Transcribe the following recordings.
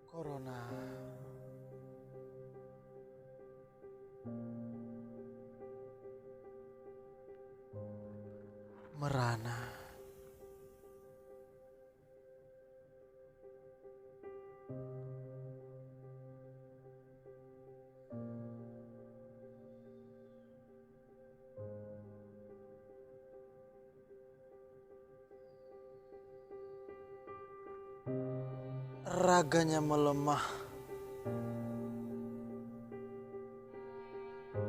Corona merana. Raganya melemah,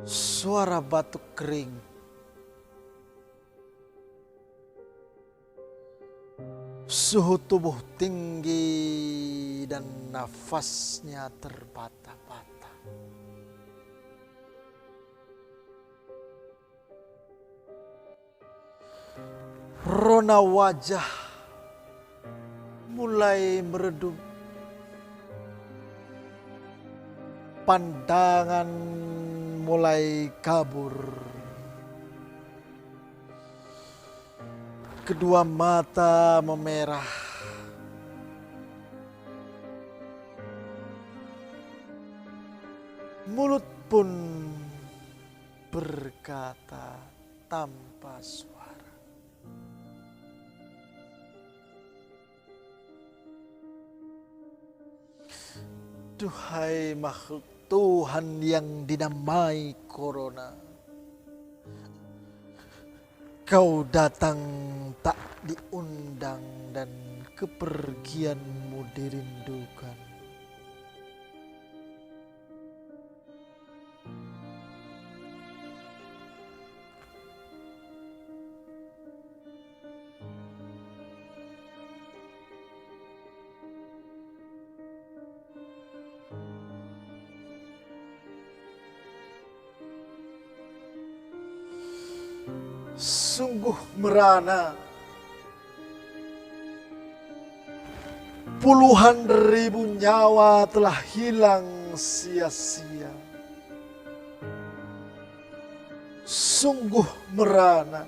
suara batuk kering, suhu tubuh tinggi dan nafasnya terbata-bata. Rona wajah mulai meredup, pandangan mulai kabur, kedua mata memerah, mulut pun berkata tanpa suara. Duhai makhluk Tuhan yang dinamai Corona, kau datang tak diundang dan kepergianmu dirindukan. Sungguh merana, puluhan ribu nyawa telah hilang sia-sia. Sungguh merana,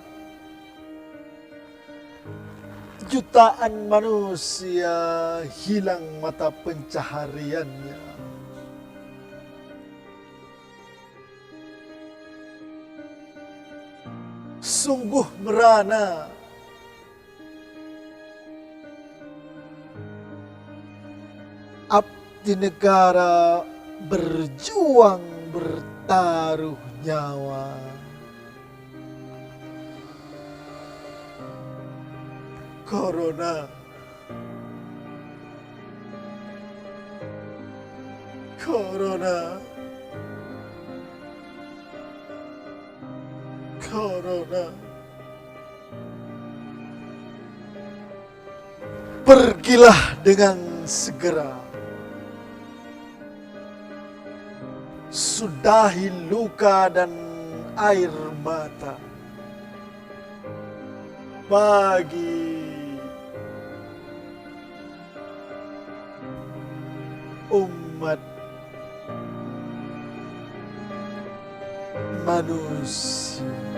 jutaan manusia hilang mata pencahariannya. Sungguh merana, abdi negara berjuang bertaruh nyawa. Corona, Corona, Corona, pergilah dengan segera, sudahi luka dan air mata bagi umat manusia.